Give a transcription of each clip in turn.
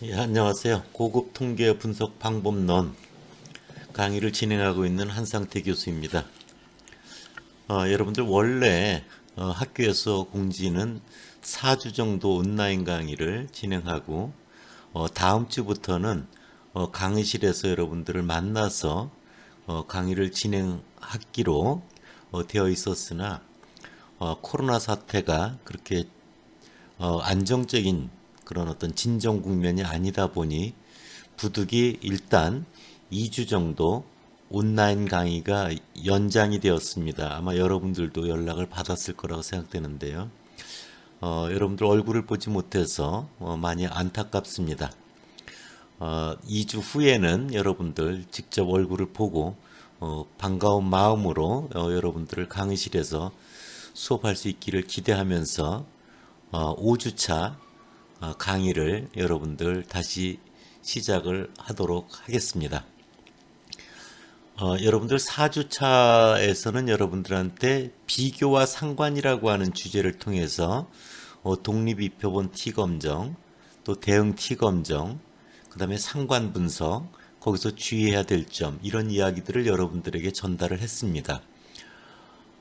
예, 안녕하세요. 고급 통계 분석 방법론 강의를 진행하고 있는 한상태 교수입니다. 여러분들 원래 학교에서 공지는 4주 정도 온라인 강의를 진행하고 다음 주부터는 강의실에서 여러분들을 만나서 강의를 진행하기로 되어 있었으나 코로나 사태가 그렇게 안정적인 그런 어떤 진정 국면이 아니다 보니 부득이 일단 2주 정도 온라인 강의가 연장이 되었습니다. 아마 여러분들도 연락을 받았을 거라고 생각되는데요. 여러분들 얼굴을 보지 못해서 많이 안타깝습니다. 2주 후에는 여러분들 직접 얼굴을 보고 반가운 마음으로 여러분들을 강의실에서 수업할 수 있기를 기대하면서 5주차 강의를 여러분들 다시 시작을 하도록 하겠습니다. 여러분들 4주차에서는 여러분들한테 비교와 상관이라고 하는 주제를 통해서 독립입혀본 T검정, 또 대응 T검정, 그 다음에 상관 분석, 거기서 주의해야 될 점, 이런 이야기들을 여러분들에게 전달을 했습니다.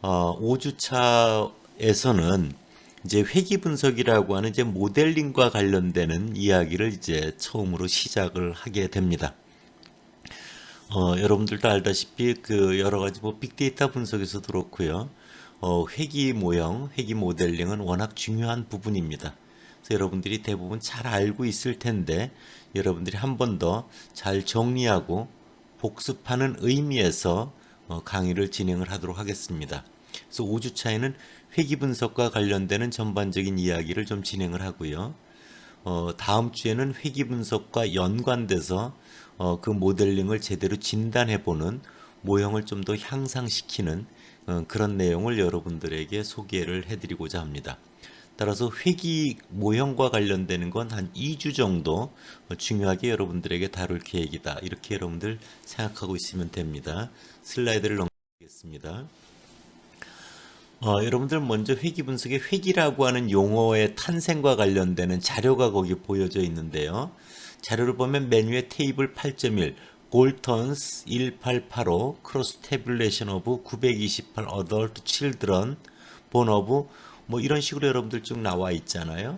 5주차에서는 이제 회귀 분석이라고 하는 이제 모델링과 관련되는 이야기를 이제 처음으로 시작을 하게 됩니다. 여러분들도 알다시피 그 여러 가지 뭐 빅데이터 분석에서도 그렇고요. 회귀 모형, 회귀 모델링은 워낙 중요한 부분입니다. 그래서 여러분들이 대부분 잘 알고 있을 텐데 여러분들이 한 번 더 잘 정리하고 복습하는 의미에서 강의를 진행을 하도록 하겠습니다. 그래서 5주차에는 회귀 분석과 관련되는 전반적인 이야기를 좀 진행을 하고요. 다음 주에는 회귀 분석과 연관돼서 그 모델링을 제대로 진단해보는 모형을 좀 더 향상시키는 그런 내용을 여러분들에게 소개를 해드리고자 합니다. 따라서 회귀 모형과 관련되는 건 한 2주 정도 중요하게 여러분들에게 다룰 계획이다. 이렇게 여러분들 생각하고 있으면 됩니다. 슬라이드를 넘기겠습니다. 여러분들 먼저 회귀 분석의 회귀라고 하는 용어의 탄생과 관련되는 자료가 거기 보여져 있는데요. 자료를 보면 메뉴의 테이블 8.1 골턴스 1885 크로스 태블레이션 오브 928 어덜트 칠드런 본 오브 뭐 이런 식으로 여러분들 쭉 나와 있잖아요.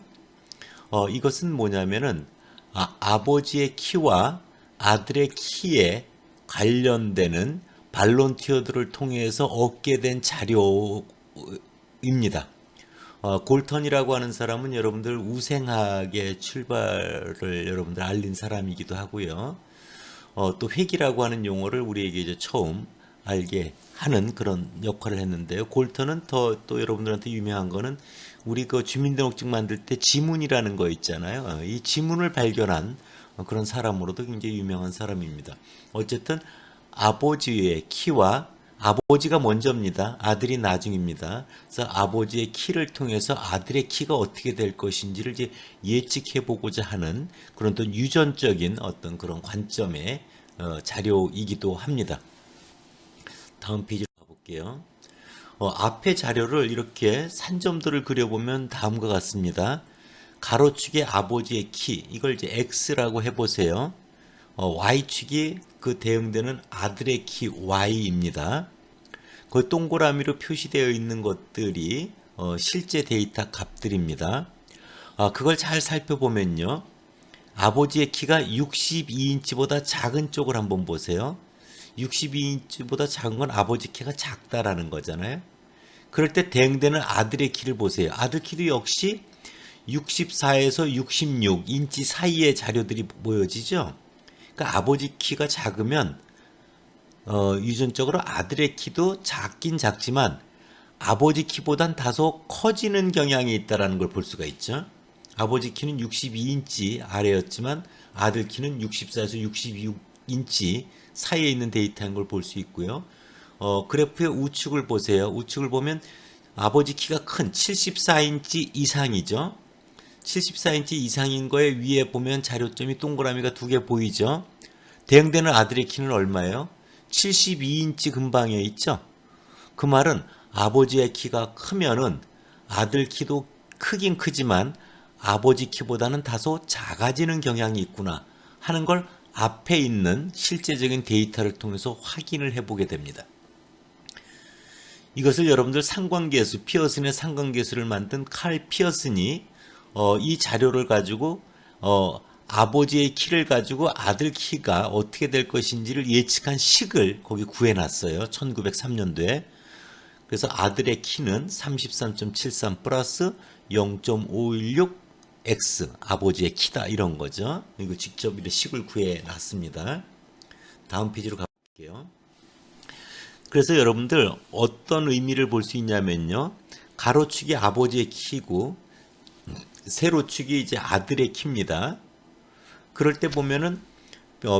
이것은 뭐냐면은 아버지의 키와 아들의 키에 관련되는 발론티어들을 통해서 얻게 된 자료입니다. 골턴이라고 하는 사람은 여러분들 우생학의 출발을 여러분들 알린 사람이기도 하고요. 또 회귀라고 하는 용어를 우리에게 이제 처음 알게 하는 그런 역할을 했는데요. 골턴은 또 여러분들한테 유명한 거는 우리 그 주민등록증 만들 때 지문이라는 거 있잖아요. 이 지문을 발견한 그런 사람으로도 굉장히 유명한 사람입니다. 어쨌든 아버지의 키와 아버지가 먼저입니다. 아들이 나중입니다. 그래서 아버지의 키를 통해서 아들의 키가 어떻게 될 것인지를 이제 예측해 보고자 하는 그런 또 유전적인 어떤 그런 관점의 자료이기도 합니다. 다음 페이지로 가볼게요. 앞에 자료를 이렇게 산점들을 그려보면 다음과 같습니다. 가로축의 아버지의 키, 이걸 이제 X라고 해보세요. Y축이 그 대응되는 아들의 키 Y입니다. 그 동그라미로 표시되어 있는 것들이 실제 데이터 값들입니다. 그걸 잘 살펴보면요. 아버지의 키가 62인치보다 작은 쪽을 한번 보세요. 62인치보다 작은 건 아버지 키가 작다라는 거잖아요. 그럴 때 대응되는 아들의 키를 보세요. 아들 키도 역시 64에서 66인치 사이의 자료들이 보여지죠. 그러니까 아버지 키가 작으면 유전적으로 아들의 키도 작긴 작지만 아버지 키보단 다소 커지는 경향이 있다는 걸 볼 수가 있죠. 아버지 키는 62인치 아래였지만 아들 키는 64에서 66인치 사이에 있는 데이터인 걸 볼 수 있고요. 그래프의 우측을 보세요. 우측을 보면 아버지 키가 큰 74인치 이상이죠. 74인치 이상인 거에 위에 보면 자료점이 동그라미가 두 개 보이죠. 대응되는 아들의 키는 얼마예요? 72인치 근방에 있죠. 그 말은 아버지의 키가 크면은 아들 키도 크긴 크지만 아버지 키보다는 다소 작아지는 경향이 있구나 하는 걸 앞에 있는 실제적인 데이터를 통해서 확인을 해보게 됩니다. 이것을 여러분들 상관계수, 피어슨의 상관계수를 만든 칼 피어슨이 이 자료를 가지고 아버지의 키를 가지고 아들 키가 어떻게 될 것인지를 예측한 식을 거기 구해놨어요. 1903년도에. 그래서 아들의 키는 33.73 플러스 0.516x 아버지의 키다 이런 거죠. 이거 직접 이렇게 식을 구해놨습니다. 다음 페이지로 가볼게요. 그래서 여러분들 어떤 의미를 볼 수 있냐면요. 가로축이 아버지의 키고 세로축이 이제 아들의 키입니다. 그럴 때 보면은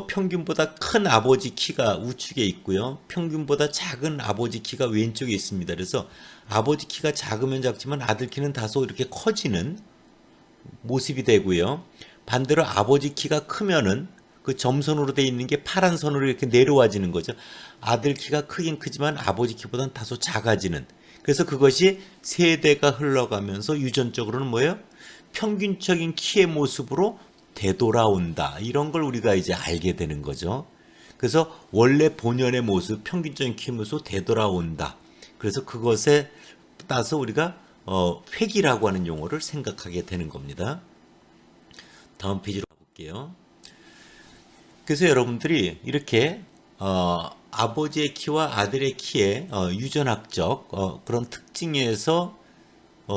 평균보다 큰 아버지 키가 우측에 있고요. 평균보다 작은 아버지 키가 왼쪽에 있습니다. 그래서 아버지 키가 작으면 작지만 아들 키는 다소 이렇게 커지는 모습이 되고요. 반대로 아버지 키가 크면은 그 점선으로 되어 있는 게 파란 선으로 이렇게 내려와지는 거죠. 아들 키가 크긴 크지만 아버지 키보다는 다소 작아지는. 그래서 그것이 세대가 흘러가면서 유전적으로는 뭐예요? 평균적인 키의 모습으로 되돌아온다. 이런 걸 우리가 이제 알게 되는 거죠. 그래서 원래 본연의 모습, 평균적인 키의 모습으로 되돌아온다. 그래서 그것에 따라서 우리가 획이라고 하는 용어를 생각하게 되는 겁니다. 다음 페이지로 가볼게요. 그래서 여러분들이 이렇게 아버지의 키와 아들의 키의 유전학적 그런 특징에서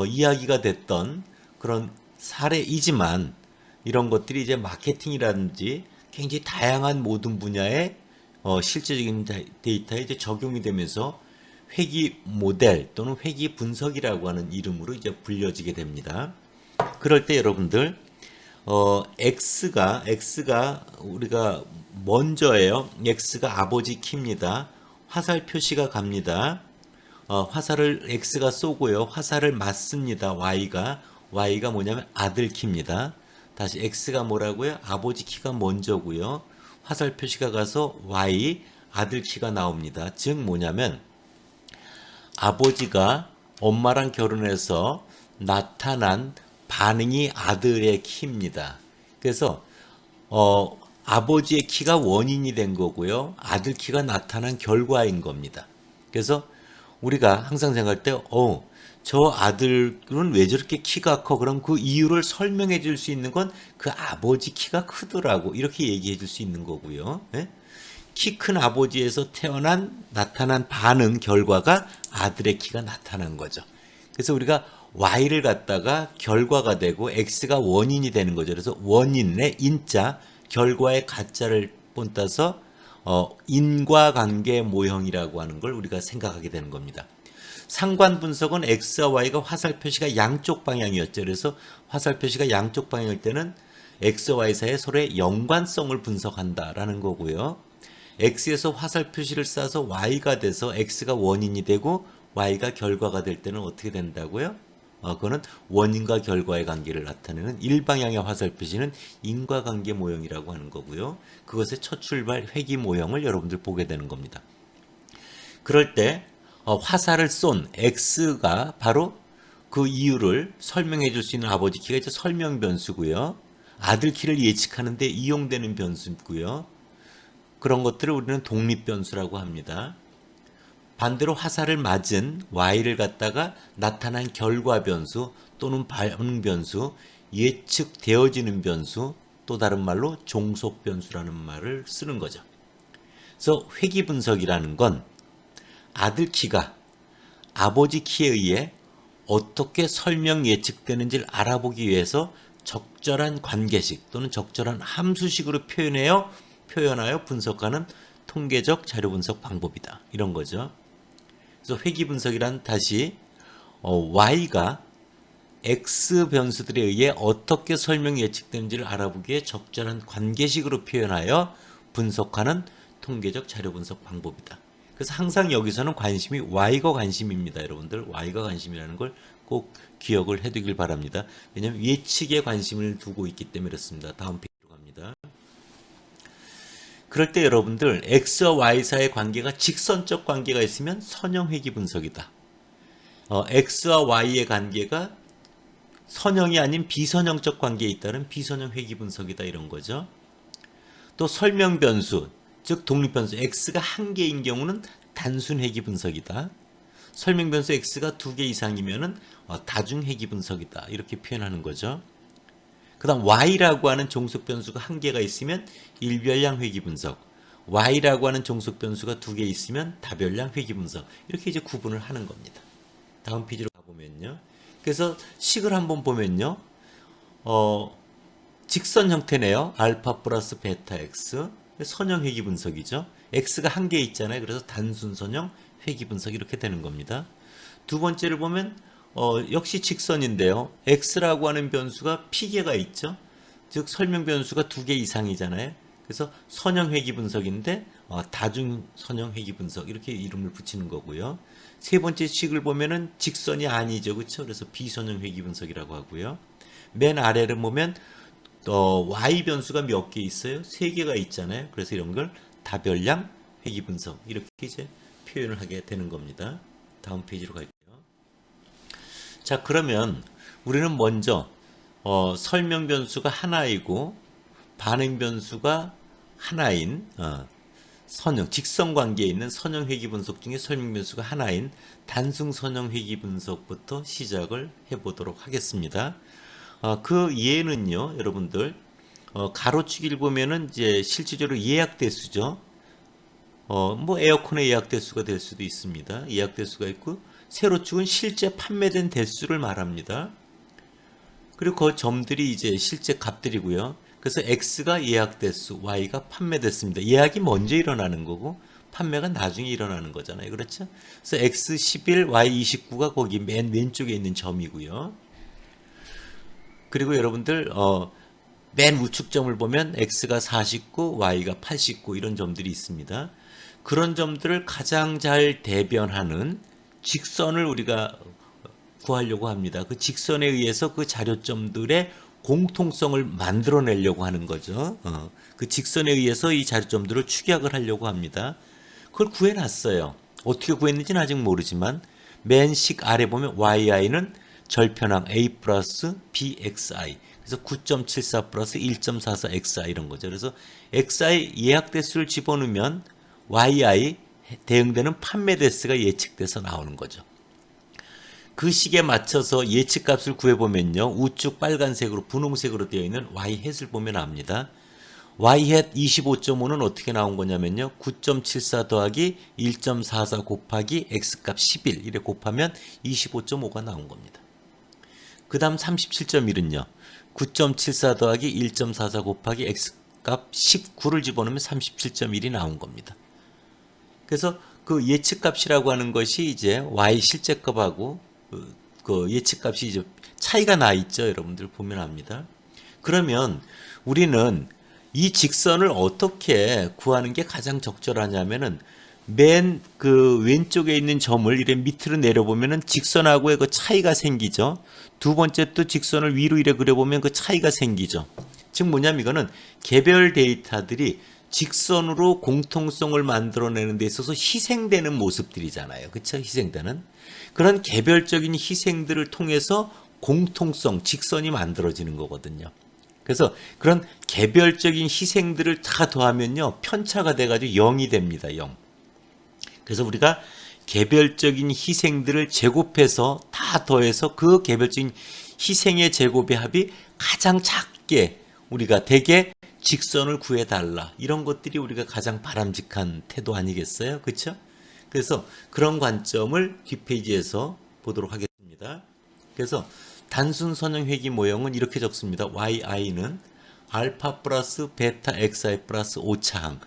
이야기가 됐던 그런 사례이지만 이런 것들이 이제 마케팅이라든지 굉장히 다양한 모든 분야의 실제적인 데이터에 이제 적용이 되면서 회귀 모델 또는 회귀 분석이라고 하는 이름으로 이제 불려지게 됩니다. 그럴 때 여러분들 X가 우리가 먼저예요. X가 아버지 키입니다. 화살 표시가 갑니다. 화살을 X가 쏘고요. 화살을 맞습니다. Y가 뭐냐면 아들 키입니다. 다시 X가 뭐라고요? 아버지 키가 먼저고요. 화살 표시가 가서 Y 아들 키가 나옵니다. 즉 뭐냐면 아버지가 엄마랑 결혼해서 나타난 반응이 아들의 키입니다. 그래서 아버지의 키가 원인이 된 거고요. 아들 키가 나타난 결과인 겁니다. 그래서 우리가 항상 생각할 때 저 아들은 왜 저렇게 키가 커? 그럼 그 이유를 설명해 줄 수 있는 건 그 아버지 키가 크더라고. 이렇게 얘기해 줄 수 있는 거고요. 예? 키 큰 아버지에서 나타난 반응 결과가 아들의 키가 나타난 거죠. 그래서 우리가 Y를 갖다가 결과가 되고 X가 원인이 되는 거죠. 그래서 원인의 인자, 결과의 가짜를 본따서 인과관계 모형이라고 하는 걸 우리가 생각하게 되는 겁니다. 상관 분석은 X와 Y가 화살 표시가 양쪽 방향이었죠. 그래서 화살 표시가 양쪽 방향일 때는 X와 Y 사이에 서로의 연관성을 분석한다라는 거고요. X에서 화살 표시를 쏴서 Y가 돼서 X가 원인이 되고 Y가 결과가 될 때는 어떻게 된다고요? 그거는 원인과 결과의 관계를 나타내는 일방향의 화살 표시는 인과관계 모형이라고 하는 거고요. 그것의 첫 출발 회귀 모형을 여러분들 보게 되는 겁니다. 그럴 때 화살을 쏜 X가 바로 그 이유를 설명해 줄 수 있는 아버지 키가 이제 설명 변수고요. 아들 키를 예측하는데 이용되는 변수고요. 그런 것들을 우리는 독립 변수라고 합니다. 반대로 화살을 맞은 Y를 갖다가 나타난 결과 변수 또는 반응 변수, 예측되어지는 변수, 또 다른 말로 종속 변수라는 말을 쓰는 거죠. 그래서 회귀 분석이라는 건 아들 키가 아버지 키에 의해 어떻게 설명 예측되는지를 알아보기 위해서 적절한 관계식 또는 적절한 함수식으로 표현하여 분석하는 통계적 자료 분석 방법이다. 이런 거죠. 그래서 회귀 분석이란 다시 Y가 X 변수들에 의해 어떻게 설명 예측되는지를 알아보기 위해 적절한 관계식으로 표현하여 분석하는 통계적 자료 분석 방법이다. 그래서 항상 여기서는 관심이 Y가 관심입니다. 여러분들 Y가 관심이라는 걸 꼭 기억을 해두길 바랍니다. 왜냐하면 예측에 관심을 두고 있기 때문에 그렇습니다. 다음 페이지로 갑니다. 그럴 때 여러분들 X와 Y 사이의 관계가 직선적 관계가 있으면 선형 회귀 분석이다. X와 Y의 관계가 선형이 아닌 비선형적 관계에 있다는 비선형 회귀 분석이다 이런 거죠. 또 설명 변수, 즉 독립 변수 x가 한 개인 경우는 단순 회귀 분석이다. 설명 변수 x가 두 개 이상이면은 다중 회귀 분석이다. 이렇게 표현하는 거죠. 그다음 y라고 하는 종속 변수가 한 개가 있으면 일별량 회귀 분석. y라고 하는 종속 변수가 두 개 있으면 다별량 회귀 분석. 이렇게 이제 구분을 하는 겁니다. 다음 페이지로 가보면요. 그래서 식을 한번 보면요. 직선 형태네요. 알파 플러스 베타 x. 선형 회귀 분석이죠. x가 한 개 있잖아요. 그래서 단순 선형 회귀 분석 이렇게 되는 겁니다. 두 번째를 보면 역시 직선인데요. x라고 하는 변수가 p개가 있죠. 즉 설명 변수가 두 개 이상이잖아요. 그래서 선형 회귀 분석인데 다중 선형 회귀 분석 이렇게 이름을 붙이는 거고요. 세 번째 식을 보면은 직선이 아니죠. 그렇죠? 그래서 비선형 회귀 분석이라고 하고요. 맨 아래를 보면 y 변수가 몇 개 있어요? 세 개가 있잖아요. 그래서 이런 걸 다별량 회귀 분석 이렇게 이제 표현을 하게 되는 겁니다. 다음 페이지로 갈게요. 자, 그러면 우리는 먼저 설명 변수가 하나이고 반응 변수가 하나인 선형, 직선 관계에 있는 선형 회귀 분석 중에 설명 변수가 하나인 단순 선형 회귀 분석부터 시작을 해보도록 하겠습니다. 그 예는요, 여러분들 가로치기를 보면은 이제 실질적으로 예약 대수죠. 뭐 에어컨의 예약 대수가 될 수도 있습니다. 예약 대수가 있고 세로축은 실제 판매된 대수를 말합니다. 그리고 그 점들이 이제 실제 값들이고요. 그래서 X가 예약 대수, Y가 판매됐습니다. 예약이 먼저 일어나는 거고 판매가 나중에 일어나는 거잖아요. 그렇죠? 그래서 X11, Y29가 거기 맨 왼쪽에 있는 점이고요. 그리고 여러분들 맨 우측점을 보면 X가 49, Y가 89 이런 점들이 있습니다. 그런 점들을 가장 잘 대변하는 직선을 우리가 구하려고 합니다. 그 직선에 의해서 그 자료점들의 공통성을 만들어내려고 하는 거죠. 그 직선에 의해서 이 자료점들을 축약을 하려고 합니다. 그걸 구해놨어요. 어떻게 구했는지는 아직 모르지만 맨 식 아래 보면 yi는 절편항 a 플러스 bxi 그래서 9.74 플러스 1.44xi 이런 거죠. 그래서 xi 예약 대수를 집어넣으면 yi 대응되는 판매 대수가 예측돼서 나오는 거죠. 그 식에 맞춰서 예측값을 구해보면요. 우측 빨간색으로 분홍색으로 되어 있는 y-을 보면 압니다. y-hat 25.5는 어떻게 나온 거냐면요. 9.74 더하기 1.44 곱하기 x값 11 이래 곱하면 25.5가 나온 겁니다. 그 다음 37.1은요. 9.74 더하기 1.44 곱하기 x값 19를 집어넣으면 37.1이 나온 겁니다. 그래서 그 예측값이라고 하는 것이 이제 y 실제값하고 그 예측값이 이제 차이가 나 있죠. 여러분들 보면 압니다. 그러면 우리는 이 직선을 어떻게 구하는 게 가장 적절하냐면은 맨 그 왼쪽에 있는 점을 이래 밑으로 내려보면은 직선하고의 그 차이가 생기죠. 두 번째 또 직선을 위로 이래 그려보면 그 차이가 생기죠. 즉 뭐냐면 이거는 개별 데이터들이 직선으로 공통성을 만들어내는 데 있어서 희생되는 모습들이잖아요. 그렇죠? 희생되는. 그런 개별적인 희생들을 통해서 공통성, 직선이 만들어지는 거거든요. 그래서 그런 개별적인 희생들을 다 더하면요. 편차가 돼가지고 0이 됩니다. 0. 그래서 우리가 개별적인 희생들을 제곱해서 다 더해서 그 개별적인 희생의 제곱의 합이 가장 작게 우리가 되게 직선을 구해달라. 이런 것들이 우리가 가장 바람직한 태도 아니겠어요? 그렇죠? 그래서 그런 관점을 뒷페이지에서 보도록 하겠습니다. 그래서 단순 선형 회귀 모형은 이렇게 적습니다. yi는 알파 플러스 베타 xi 플러스 오차항.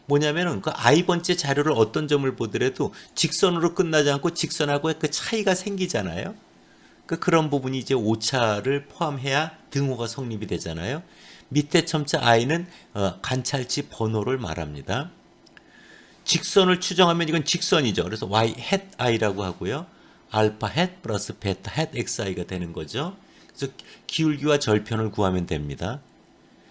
뭐냐면은 그 i번째 자료를 어떤 점을 보더라도 직선으로 끝나지 않고 직선하고의 그 차이가 생기잖아요. 그런 부분이 이제 오차를 포함해야 등호가 성립이 되잖아요. 밑에 첨자 i는 관찰치 번호를 말합니다. 직선을 추정하면 이건 직선이죠. 그래서 y hat i라고 하고요. 알파 hat 플러스 베타 hat xi가 되는 거죠. 그래서 기울기와 절편을 구하면 됩니다.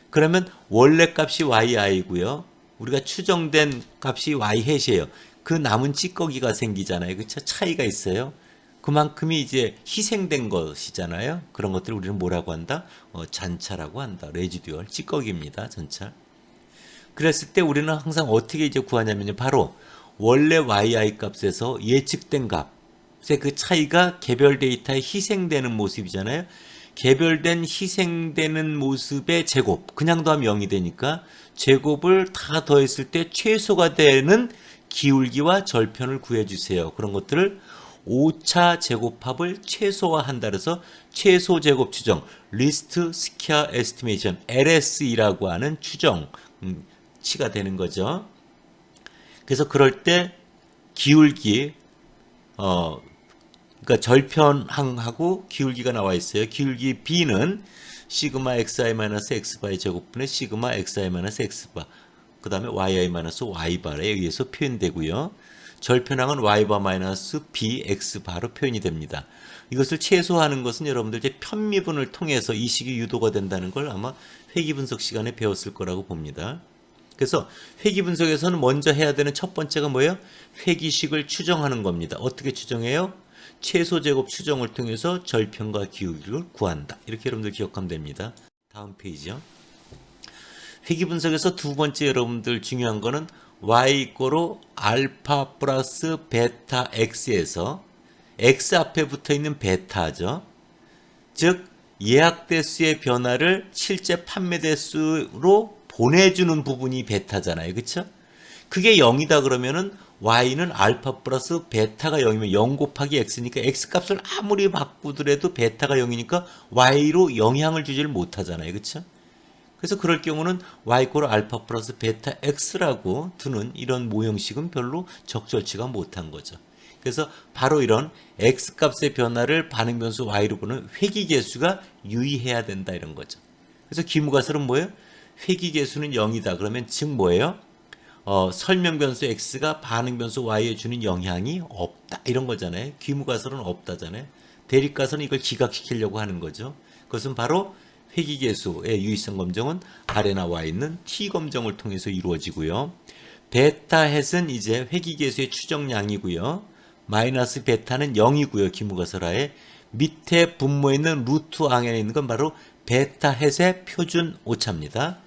그러면 원래 값이 yi고요. 우리가 추정된 값이 y hat이에요. 그 남은 찌꺼기가 생기잖아요. 그렇죠? 차이가 있어요. 그만큼이 이제 희생된 것이잖아요. 그런 것들을 우리는 뭐라고 한다? 잔차라고 한다. 레지듀얼, 찌꺼기입니다. 잔차. 그랬을 때 우리는 항상 어떻게 이제 구하냐면요. 바로 원래 yi 값에서 예측된 값의 그 차이가 개별 데이터에 희생되는 모습이잖아요. 개별된 희생되는 모습의 제곱, 그냥 더하면 0이 되니까 제곱을 다 더했을 때 최소가 되는 기울기와 절편을 구해주세요. 그런 것들을 5차 제곱합을 최소화한다. 그래서 최소 제곱 추정, 리스트 스퀘어 에스티메이션, LSE라고 하는 추정 치가 되는 거죠. 그래서 그럴 때 기울기, 그러니까 절편항하고 기울기가 나와 있어요. 기울기 B는 시그마 xi-x바의 제곱분의 시그마 xi-x바, 그 다음에 yi-y바에 의해서 표현되고요. 절편항은 y바 마이너스 b x바로 표현이 됩니다. 이것을 최소화하는 것은 여러분들 이제 편미분을 통해서 이 식이 유도가 된다는 걸 아마 회귀분석 시간에 배웠을 거라고 봅니다. 그래서 회귀분석에서는 먼저 해야 되는 첫 번째가 뭐예요? 회귀식을 추정하는 겁니다. 어떻게 추정해요? 최소 제곱 추정을 통해서 절편과 기울기를 구한다. 이렇게 여러분들 기억하면 됩니다. 다음 페이지요. 회귀 분석에서 두 번째 여러분들 중요한 거는 y 이꼬로 알파 플러스 베타 x에서 x 앞에 붙어 있는 베타죠. 즉 예약 대수의 변화를 실제 판매 대수로 보내주는 부분이 베타잖아요. 그렇죠? 그게 0이다 그러면은 y는 알파 플러스 베타가 0이면 0 곱하기 x니까 x 값을 아무리 바꾸더라도 베타가 0이니까 y로 영향을 주지를 못하잖아요. 그렇죠? 그래서 그럴 경우는 y 꼴 알파 플러스 베타 x라고 두는 이런 모형식은 별로 적절치가 못한 거죠. 그래서 바로 이런 x 값의 변화를 반응 변수 y로 보는 회귀계수가 유의해야 된다 이런 거죠. 그래서 기무가설은 뭐예요? 회귀계수는 0이다. 그러면 즉 뭐예요? 설명 변수 x가 반응 변수 y에 주는 영향이 없다 이런 거잖아요. 귀무가설은 없다잖아요. 대립가설은 이걸 기각시키려고 하는 거죠. 그것은 바로 회귀계수의 유의성 검정은 아래나 와 있는 t 검정을 통해서 이루어지고요. 베타 햇은 이제 회귀계수의 추정량이고요. 마이너스 베타는 0이고요. 기무가설하에 밑에 분모에 있는 루트 안에 있는 건 바로 베타 햇의 표준 오차입니다.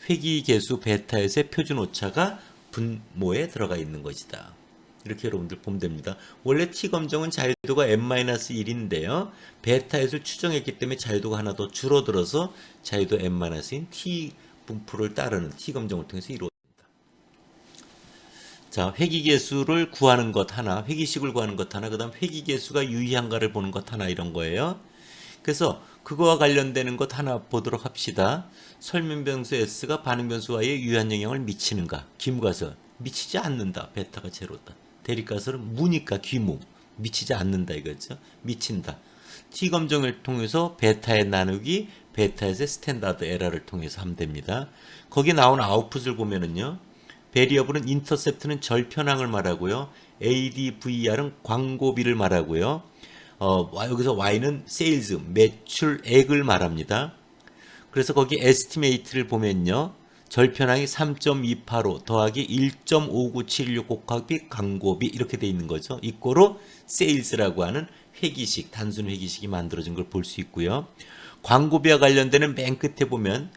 회귀계수 베타에서의 표준 오차가 분모에 들어가 있는 것이다. 이렇게 여러분들 보면 됩니다. 원래 T검정은 자유도가 n-1인데요. 베타에서 추정했기 때문에 자유도가 하나 더 줄어들어서 자유도 n-인 T 분포를 따르는 T검정을 통해서 이루어집니다. 자, 회귀계수를 구하는 것 하나, 회귀식을 구하는 것 하나, 그 다음 회귀계수가 유의한가를 보는 것 하나 이런 거예요. 그래서 그거와 관련되는 것 하나 보도록 합시다. 설명변수 S가 반응변수 Y에 유의한 영향을 미치는가? 기무가설 미치지 않는다. 베타가 제로다. 대립가설은 무니까 귀무 미치지 않는다 이거죠. 미친다. T검정을 통해서 베타의 나누기 베타의 스탠다드 에러를 통해서 하면 됩니다. 거기 나온 아웃풋을 보면은요. 베리어블은 인터셉트는 절편항을 말하고요. ADVR은 광고비를 말하고요. 여기서 Y는 세일즈, 매출액을 말합니다. 그래서 거기 에스티메이트를 보면요. 절편항이 3.285 더하기 1.5976 곱하기 광고비 이렇게 돼 있는 거죠. 이꼬로 세일즈라고 하는 회귀식, 단순 회귀식이 만들어진 걸 볼 수 있고요. 광고비와 관련되는 맨 끝에 보면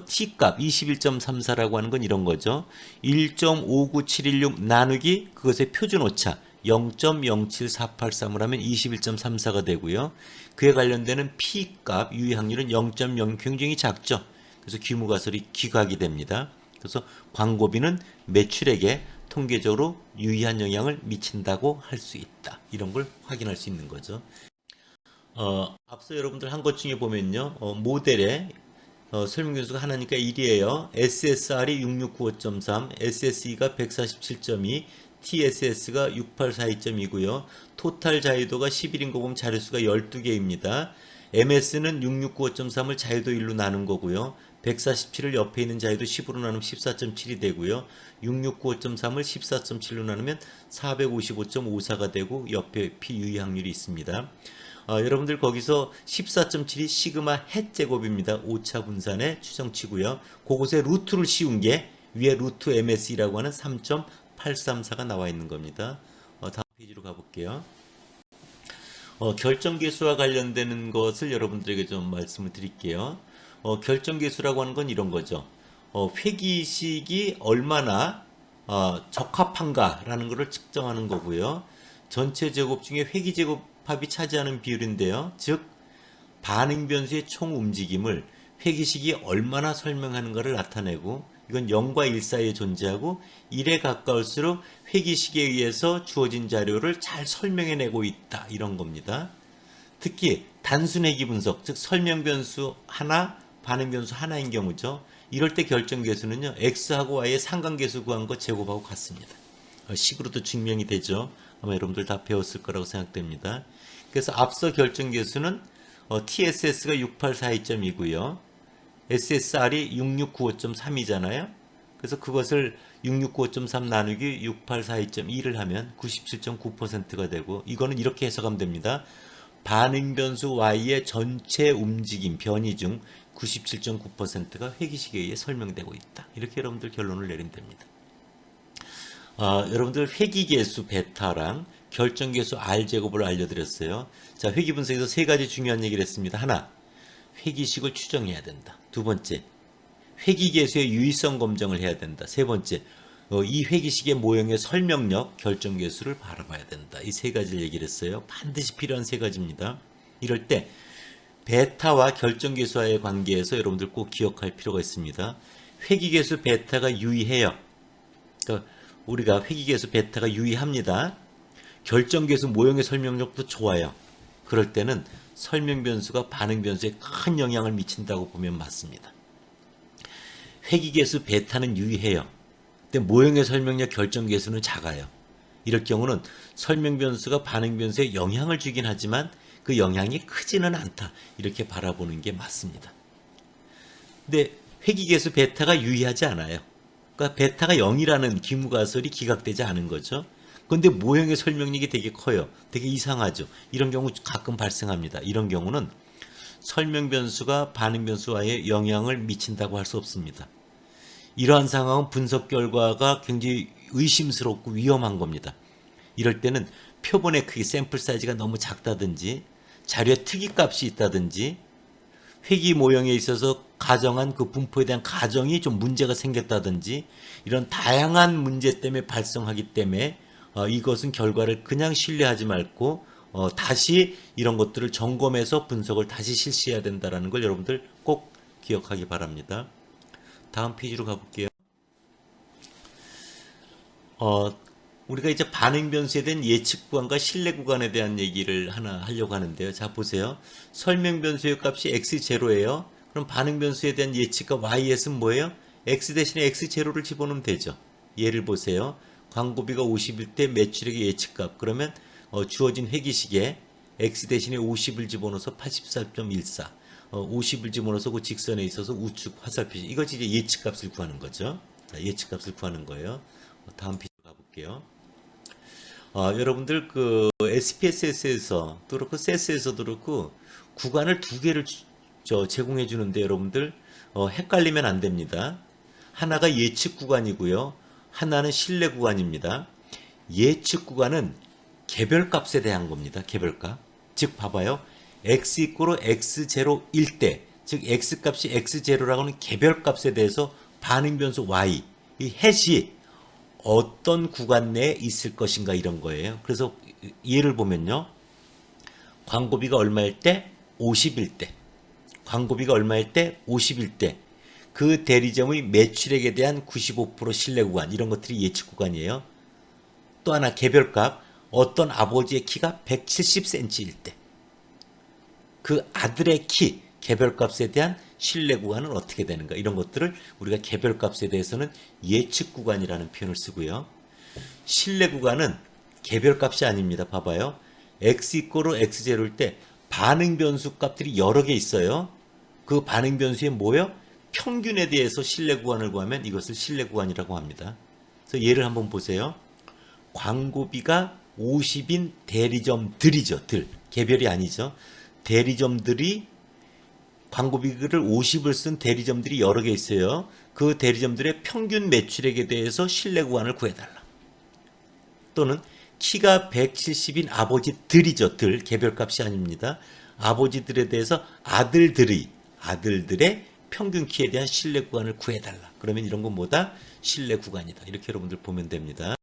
T값 21.34라고 하는 건 이런 거죠. 1.59716 나누기 그것의 표준 오차 0.07483을 하면 21.34가 되고요. 그에 관련되는 P값 유의확률은 0.0 굉장히 작죠. 그래서 귀무가설이 기각이 됩니다. 그래서 광고비는 매출액에 통계적으로 유의한 영향을 미친다고 할 수 있다. 이런 걸 확인할 수 있는 거죠. 앞서 여러분들 한 것 중에 보면요. 모델에 설명변수가 하나니까 1이에요. SSR이 6695.3, SSE가 147.2, TSS가 6842.2고요. 토탈 자유도가 11인 거 보면 자료수가 12개입니다. MS는 6695.3을 자유도 1로 나눈 거고요. 147을 옆에 있는 자유도 10으로 나누면 14.7이 되고요. 6695.3을 14.7로 나누면 455.54가 되고 옆에 P 유의확률이 있습니다. 여러분들 거기서 14.7이 시그마 햇 제곱입니다. 오차 분산의 추정치고요. 그곳에 루트를 씌운 게 위에 루트 MSE라고 하는 3.834가 나와 있는 겁니다. 다음 페이지로 가볼게요. 결정계수와 관련되는 것을 여러분들에게 좀 말씀을 드릴게요. 결정계수라고 하는 건 이런 거죠. 회기식이 얼마나 적합한가라는 것을 측정하는 거고요. 전체 제곱 중에 회기제곱합이 차지하는 비율인데요. 즉 반응 변수의 총 움직임을 회기식이 얼마나 설명하는가를 나타내고, 이건 0과 1 사이에 존재하고 1에 가까울수록 회기식에 의해서 주어진 자료를 잘 설명해내고 있다, 이런 겁니다. 특히 단순 회기 분석, 즉 설명 변수 하나, 반응 변수 하나인 경우죠. 이럴 때 결정계수는요, x하고 y의 상관계수 구한 거 제곱하고 같습니다. 식으로도 증명이 되죠. 아마 여러분들 다 배웠을 거라고 생각됩니다. 그래서 앞서 결정계수는 TSS가 6842.2고요. SSR이 6695.3이잖아요. 그래서 그것을 6695.3 나누기 6842.2를 하면 97.9%가 되고, 이거는 이렇게 해석하면 됩니다. 반응 변수 Y의 전체 움직임 변이 중 97.9%가 회기식에 의해 설명되고 있다. 이렇게 여러분들 결론을 내리면 됩니다. 여러분들 회기계수 베타랑 결정계수 R제곱을 알려드렸어요. 자, 회기 분석에서 세 가지 중요한 얘기를 했습니다. 하나, 회기식을 추정해야 된다. 두 번째, 회기계수의 유의성 검증을 해야 된다. 세 번째, 이 회기식의 모형의 설명력, 결정계수를 바라봐야 된다. 이 세 가지를 얘기를 했어요. 반드시 필요한 세 가지입니다. 이럴 때 베타와 결정계수와의 관계에서 여러분들 꼭 기억할 필요가 있습니다. 회기계수 베타가 유의해요. 그러니까 우리가 회기계수 베타가 유의합니다. 결정계수 모형의 설명력도 좋아요. 그럴 때는 설명 변수가 반응 변수에 큰 영향을 미친다고 보면 맞습니다. 회기계수 베타는 유의해요. 근데 모형의 설명력 결정계수는 작아요. 이럴 경우는 설명 변수가 반응 변수에 영향을 주긴 하지만 그 영향이 크지는 않다, 이렇게 바라보는 게 맞습니다. 근데 회기계수 베타가 유의하지 않아요. 그러니까 베타가 0이라는 기무가설이 기각되지 않은 거죠. 그런데 모형의 설명력이 되게 커요. 되게 이상하죠. 이런 경우 가끔 발생합니다. 이런 경우는 설명 변수가 반응 변수와의 영향을 미친다고 할 수 없습니다. 이러한 상황은 분석 결과가 굉장히 의심스럽고 위험한 겁니다. 이럴 때는 표본의 크기, 샘플 사이즈가 너무 작다든지 자료에 특이값이 있다든지 회기 모형에 있어서 가정한 그 분포에 대한 가정이 좀 문제가 생겼다든지 이런 다양한 문제 때문에 발생하기 때문에 이것은 결과를 그냥 신뢰하지 말고 다시 이런 것들을 점검해서 분석을 다시 실시해야 된다는 걸 여러분들 꼭 기억하기 바랍니다. 다음 페이지로 가볼게요. 우리가 이제 반응 변수에 대한 예측 구간과 신뢰 구간에 대한 얘기를 하나 하려고 하는데요. 자, 보세요. 설명 변수의 값이 x0예요. 그럼 반응 변수에 대한 예측과 ys는 뭐예요? x 대신에 x0를 집어넣으면 되죠. 예를 보세요. 광고비가 50일 때 매출액의 예측값. 그러면 주어진 회기식에 x 대신에 50을 집어넣어서 84.14. 50을 집어넣어서 그 직선에 있어서 우측 화살표시. 이것이 이제 예측값을 구하는 거죠. 자, 예측값을 구하는 거예요. 다음 페이지로 가볼게요. 여러분들 그 SPSS에서 또 그렇고 세스에서도 그렇고 구간을 두 개를 제공해 주는데 여러분들 헷갈리면 안 됩니다. 하나가 예측 구간이고요. 하나는 신뢰 구간입니다. 예측 구간은 개별값에 대한 겁니다. 개별값. 즉 봐봐요. x 이꼬로 x0일 때, 즉 x값이 x0라고 하는 개별값에 대해서 반응 변수 y, 이 햇이 어떤 구간 내에 있을 것인가 이런 거예요. 그래서 예를 보면요. 광고비가 얼마일 때? 50일 때. 광고비가 얼마일 때? 50일 때. 그 대리점의 매출액에 대한 95% 신뢰 구간, 이런 것들이 예측 구간이에요. 또 하나 개별값, 어떤 아버지의 키가 170cm일 때. 그 아들의 키, 개별값에 대한 신뢰 구간은 어떻게 되는가, 이런 것들을 우리가 개별값에 대해서는 예측 구간이라는 표현을 쓰고요. 신뢰 구간은 개별값이 아닙니다. 봐봐요. x 이꼬로 x0일 때 반응 변수 값들이 여러 개 있어요. 그 반응 변수에 뭐예요? 평균에 대해서 신뢰 구간을 구하면 이것을 신뢰 구간이라고 합니다. 그래서 예를 한번 보세요. 광고비가 50인 대리점들이죠. 개별이 아니죠. 대리점들이 광고비를 50을 쓴 대리점들이 여러 개 있어요. 그 대리점들의 평균 매출액에 대해서 신뢰 구간을 구해달라. 또는 키가 170인 아버지들이죠. 개별값이 아닙니다. 아버지들에 대해서 아들들의 평균 키에 대한 신뢰 구간을 구해달라. 그러면 이런 건 뭐다? 신뢰 구간이다. 이렇게 여러분들 보면 됩니다.